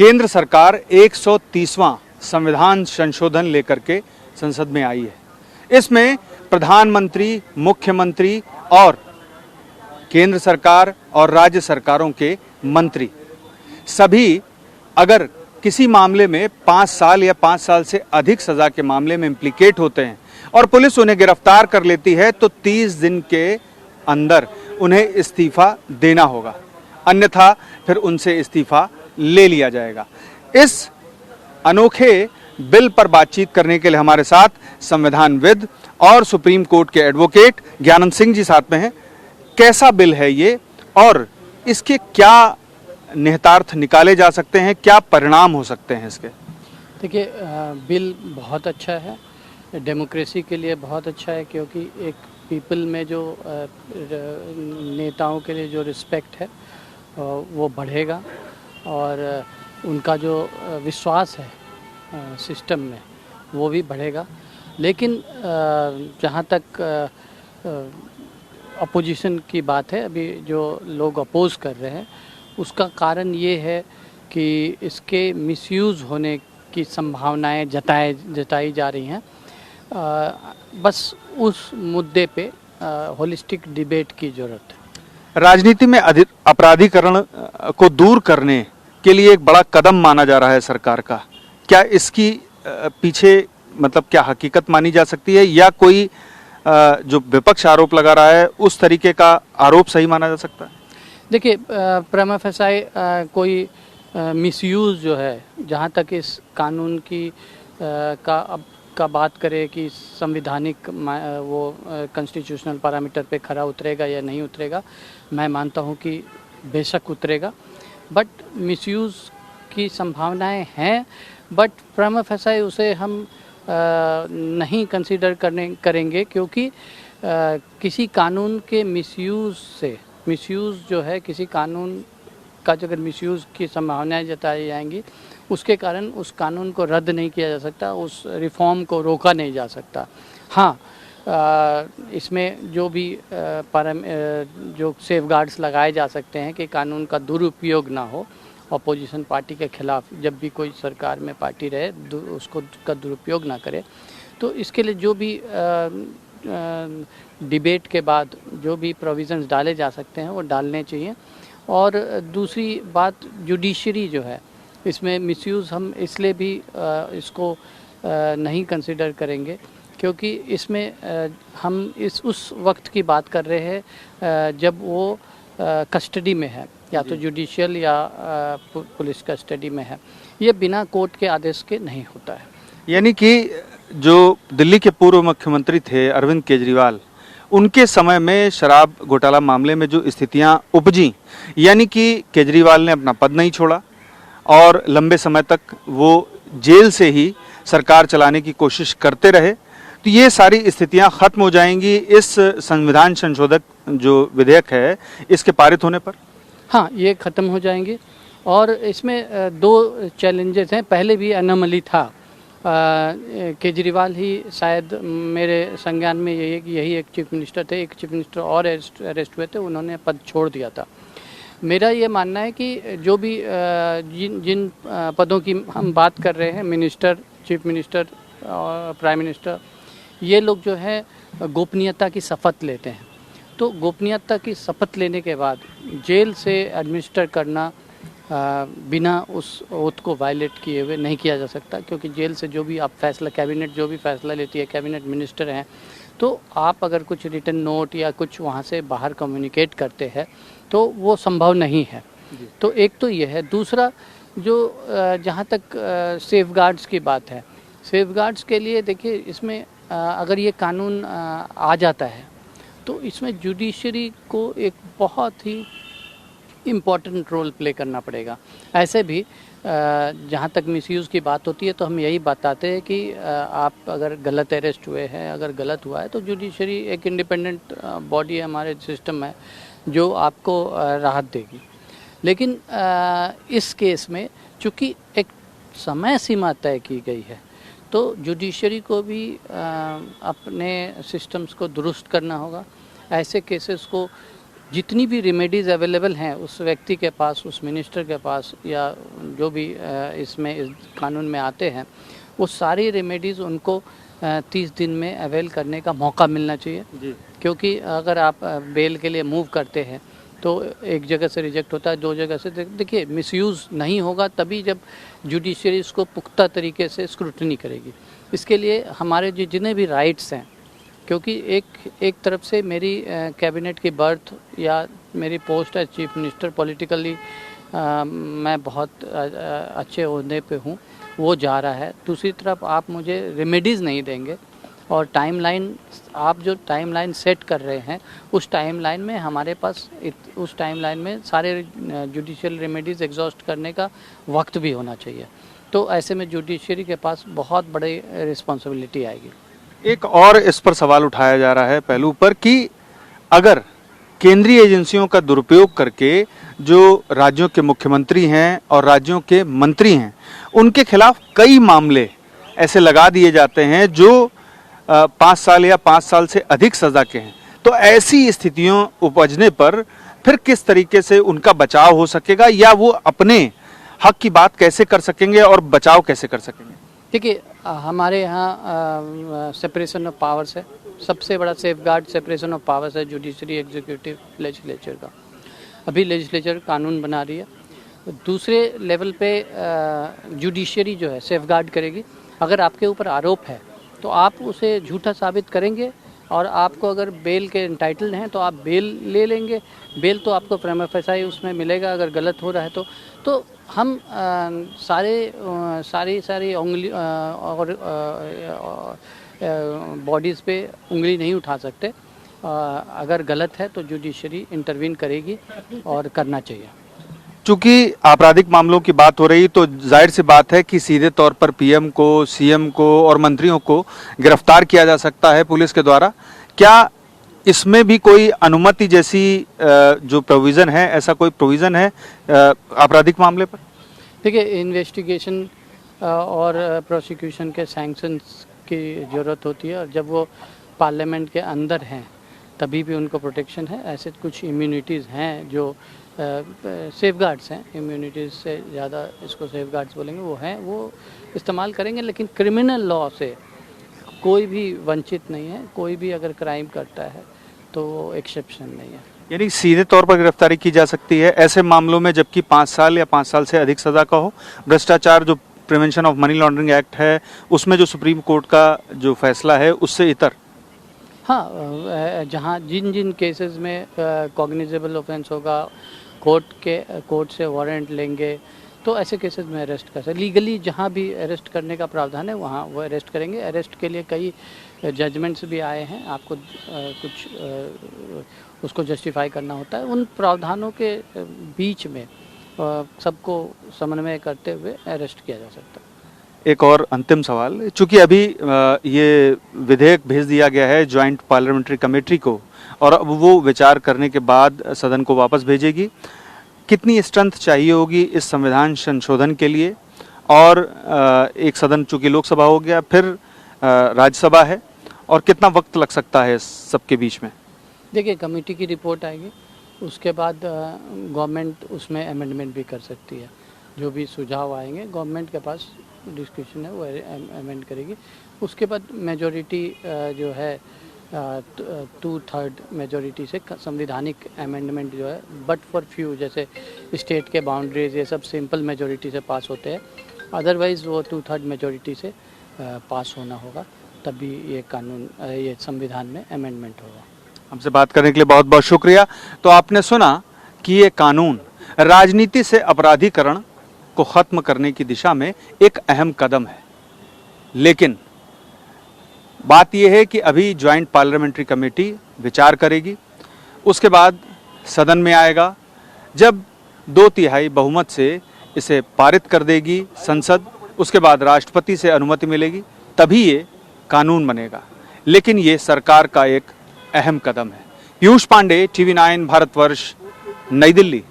केंद्र सरकार 130वां संविधान संशोधन लेकर के संसद में आई है। इसमें प्रधानमंत्री, मुख्यमंत्री और केंद्र सरकार और राज्य सरकारों के मंत्री सभी अगर किसी मामले में 5 साल या 5 साल से अधिक सजा के मामले में इम्प्लीकेट होते हैं और पुलिस उन्हें गिरफ्तार कर लेती है तो 30 दिन के अंदर उन्हें इस्तीफा देना होगा, अन्यथा फिर उनसे इस्तीफा ले लिया जाएगा। इस अनोखे बिल पर बातचीत करने के लिए हमारे साथ संविधानविद और सुप्रीम कोर्ट के एडवोकेट ज्ञानंद सिंह जी साथ में हैं। कैसा बिल है ये और इसके क्या निहितार्थ निकाले जा सकते हैं, क्या परिणाम हो सकते हैं इसके? देखिए, बिल बहुत अच्छा है, डेमोक्रेसी के लिए बहुत अच्छा है, क्योंकि एक पीपल में जो नेताओं के लिए जो रिस्पेक्ट है वो बढ़ेगा और उनका जो विश्वास है सिस्टम में वो भी बढ़ेगा। लेकिन जहाँ तक अपोजिशन की बात है, अभी जो लोग अपोज कर रहे हैं, उसका कारण ये है कि इसके मिसयूज़ होने की संभावनाएं जताई जा रही हैं। बस उस मुद्दे पे होलिस्टिक डिबेट की ज़रूरत है। राजनीति में अपराधीकरण को दूर करने के लिए एक बड़ा कदम माना जा रहा है सरकार का। क्या इसकी पीछे मतलब क्या हकीकत मानी जा सकती है या कोई जो विपक्ष आरोप लगा रहा है उस तरीके का आरोप सही माना जा सकता है? देखिए, प्रमा फेसाई कोई मिसयूज़ जो है, जहाँ तक इस कानून की का बात करें कि संविधानिक वो कॉन्स्टिट्यूशनल पैरामीटर पे खरा उतरेगा या नहीं उतरेगा, मैं मानता हूँ कि बेशक उतरेगा, बट मिसयूज़ की संभावनाएं हैं। बट प्रमा फेसाई उसे हम नहीं कंसीडर करेंगे, क्योंकि किसी कानून के मिसयूज़ जो है, किसी कानून का जो अगर मिसयूज़ की संभावनाएं जताई जाएंगी, उसके कारण उस कानून को रद्द नहीं किया जा सकता, उस रिफॉर्म को रोका नहीं जा सकता। हाँ, इसमें जो भी जो सेफगार्ड्स लगाए जा सकते हैं कि कानून का दुरुपयोग ना हो, अपोजिशन पार्टी के खिलाफ जब भी कोई सरकार में पार्टी रहे उसको का दुरुपयोग ना करे, तो इसके लिए जो भी डिबेट के बाद जो भी प्रोविज़न्स डाले जा सकते हैं वो डालने चाहिए। और दूसरी बात, जुडिशरी जो है, इसमें मिसयूज़ हम इसलिए भी इसको नहीं कंसिडर करेंगे क्योंकि इसमें हम उस वक्त की बात कर रहे हैं जब वो कस्टडी में है, या तो जुडिशियल या पुलिस कस्टडी में है। ये बिना कोर्ट के आदेश के नहीं होता है। यानी कि जो दिल्ली के पूर्व मुख्यमंत्री थे अरविंद केजरीवाल, उनके समय में शराब घोटाला मामले में जो स्थितियां उपजी, यानी कि केजरीवाल ने अपना पद नहीं छोड़ा और लंबे समय तक वो जेल से ही सरकार चलाने की कोशिश करते रहे, तो ये सारी स्थितियां खत्म हो जाएंगी इस संविधान संशोधक जो विधेयक है इसके पारित होने पर? हाँ, ये ख़त्म हो जाएंगे। और इसमें 2 चैलेंजेस हैं। पहले भी एनोमली था, केजरीवाल ही शायद मेरे संज्ञान में यही एक चीफ मिनिस्टर थे, एक चीफ मिनिस्टर और अरेस्ट हुए थे, उन्होंने पद छोड़ दिया था। मेरा ये मानना है कि जो भी जिन पदों की हम बात कर रहे हैं, मिनिस्टर, चीफ मिनिस्टर और प्राइम मिनिस्टर, ये लोग जो है गोपनीयता की शपथ लेते हैं। तो गोपनीयता की शपथ लेने के बाद जेल से एडमिनिस्टर करना बिना उस ओथ को वायलेट किए हुए नहीं किया जा सकता, क्योंकि जेल से जो भी आप फैसला, कैबिनेट जो भी फैसला लेती है, कैबिनेट मिनिस्टर हैं, तो आप अगर कुछ रिटन नोट या कुछ वहाँ से बाहर कम्युनिकेट करते हैं तो वो संभव नहीं है। तो एक तो ये है। दूसरा, जो जहाँ तक सेफगार्ड्स की बात है, सेफगार्ड्स के लिए देखिए, इसमें अगर ये कानून आ जाता है तो इसमें जुडिशरी को एक बहुत ही इम्पॉर्टेंट रोल प्ले करना पड़ेगा। ऐसे भी जहाँ तक मिसयूज़ की बात होती है तो हम यही बताते हैं कि आप अगर गलत अरेस्ट हुए हैं, अगर गलत हुआ है, तो जुडिशरी एक इंडिपेंडेंट बॉडी है हमारे सिस्टम में जो आपको राहत देगी। लेकिन इस केस में चूँकि एक समय सीमा तय की गई है, तो जुडिशरी को भी अपने सिस्टम्स को दुरुस्त करना होगा। ऐसे केसेस को जितनी भी रेमेडीज़ अवेलेबल हैं उस व्यक्ति के पास, उस मिनिस्टर के पास, या जो भी इसमें इस कानून में आते हैं, वो सारी रेमेडीज़ उनको 30 दिन में अवेल करने का मौका मिलना चाहिए जी। क्योंकि अगर आप बेल के लिए मूव करते हैं तो एक जगह से रिजेक्ट होता है, 2 जगह से। देखिए, मिसयूज़ नहीं होगा तभी जब जुडिशरी इसको पुख्ता तरीके से स्क्रूटनी करेगी। इसके लिए हमारे जितने भी राइट्स हैं, क्योंकि एक तरफ से मेरी कैबिनेट की बर्थ या मेरी post as chief minister politically मैं बहुत अच्छे ओहदे पे हूँ, वो जा रहा है। दूसरी तरफ आप मुझे रेमेडीज़ नहीं देंगे और टाइमलाइन, आप जो टाइमलाइन सेट कर रहे हैं उस टाइमलाइन में हमारे पास उस टाइमलाइन में सारे जुडिशियल रेमेडीज़ एग्जॉस्ट करने का वक्त भी होना चाहिए। तो ऐसे में जुडिशरी के पास बहुत बड़ी रिस्पॉन्सिबिलिटी आएगी। एक और इस पर सवाल उठाया जा रहा है पहलू पर कि अगर केंद्रीय एजेंसियों का दुरुपयोग करके जो राज्यों के मुख्यमंत्री हैं और राज्यों के मंत्री हैं, उनके खिलाफ कई मामले ऐसे लगा दिए जाते हैं जो 5 साल या 5 साल से अधिक सजा के हैं, तो ऐसी स्थितियों उपजने पर फिर किस तरीके से उनका बचाव हो सकेगा, या वो अपने हक की बात कैसे कर सकेंगे और बचाव कैसे कर सकेंगे? देखिए, हमारे यहाँ सेपरेशन ऑफ पावर्स है, सबसे बड़ा सेफगार्ड सेपरेशन ऑफ पावर्स है जुडिशरी, एग्जीक्यूटिव, लेजिस्लेचर का। अभी लेजिस्लेचर कानून बना रही है, दूसरे लेवल पे जुडिशरी जो है सेफगार्ड करेगी। अगर आपके ऊपर आरोप है तो आप उसे झूठा साबित करेंगे और आपको अगर बेल के एंटाइटल्ड हैं तो आप बेल ले लेंगे। बेल तो आपको प्रीमा फेसाई उसमें मिलेगा अगर गलत हो रहा है तो हम सारी उंगली और बॉडीज़ पे उंगली नहीं उठा सकते। अगर गलत है तो जुडिशरी इंटरवीन करेगी और करना चाहिए। चूंकि आपराधिक मामलों की बात हो रही, तो जाहिर सी बात है कि सीधे तौर पर पीएम को, सीएम को और मंत्रियों को गिरफ्तार किया जा सकता है पुलिस के द्वारा। क्या इसमें भी कोई अनुमति जैसी जो प्रोविज़न है, ऐसा कोई प्रोविज़न है आपराधिक मामले पर? देखिए, इन्वेस्टिगेशन और प्रोसिक्यूशन के सैंक्शंस की ज़रूरत होती है और जब वो पार्लियामेंट के अंदर हैं तभी भी उनको प्रोटेक्शन है। ऐसे कुछ इम्यूनिटीज़ हैं जो सेफगार्ड्स हैं, इम्यूनिटीज़ से ज़्यादा इसको सेफगार्ड्स बोलेंगे, वो हैं, वो इस्तेमाल करेंगे। लेकिन क्रिमिनल लॉ से कोई भी वंचित नहीं है। कोई भी अगर क्राइम करता है तो एक्सेप्शन नहीं है। यानी सीधे तौर पर गिरफ्तारी की जा सकती है ऐसे मामलों में जबकि 5 साल या 5 साल से अधिक सजा का हो। भ्रष्टाचार जो prevention of money laundering act है उसमें जो सुप्रीम कोर्ट का जो फैसला है उससे इतर। हाँ, जहाँ जिन केसेस में कॉग्निजेबल ऑफेंस होगा, कोर्ट से वारंट लेंगे तो ऐसे केसेस में अरेस्ट कर सकते। लीगली जहाँ भी अरेस्ट करने का प्रावधान है वहाँ वो अरेस्ट करेंगे। अरेस्ट के लिए कई जजमेंट्स भी आए हैं, आपको कुछ उसको जस्टिफाई करना होता है। उन प्रावधानों के बीच में सबको समन्वय करते हुए अरेस्ट किया जा सकता है। एक और अंतिम सवाल, चूंकि अभी ये विधेयक भेज दिया गया है ज्वाइंट पार्लियामेंट्री कमेटी को और अब वो विचार करने के बाद सदन को वापस भेजेगी, कितनी स्ट्रेंथ चाहिए होगी इस संविधान संशोधन के लिए? और एक सदन चूंकि लोकसभा हो गया, फिर राज्यसभा है, और कितना वक्त लग सकता है सबके बीच में? देखिए, कमेटी की रिपोर्ट आएगी, उसके बाद गवर्नमेंट उसमें अमेंडमेंट भी कर सकती है। जो भी सुझाव आएंगे गवर्नमेंट के पास डिस्कशन है वो अमेंड करेगी। उसके बाद मेजॉरिटी जो है 2/3 मेजॉरिटी से संविधानिक अमेंडमेंट जो है, बट फॉर फ्यू जैसे स्टेट के बाउंड्रीज ये सब सिंपल मेजॉरिटी से पास होते हैं। अदरवाइज़ वो 2/3 मेजॉरिटी से पास होना होगा, तभी ये कानून, ये संविधान में अमेंडमेंट होगा। हमसे बात करने के लिए बहुत बहुत शुक्रिया। तो आपने सुना कि ये कानून राजनीति से अपराधीकरण को खत्म करने की दिशा में एक अहम कदम है, लेकिन बात यह है कि अभी ज्वाइंट पार्लियामेंट्री कमेटी विचार करेगी, उसके बाद सदन में आएगा। जब 2/3 बहुमत से इसे पारित कर देगी संसद, उसके बाद राष्ट्रपति से अनुमति मिलेगी, तभी ये कानून बनेगा। लेकिन ये सरकार का एक अहम कदम है। पीयूष पांडे, TV9 भारतवर्ष, नई दिल्ली।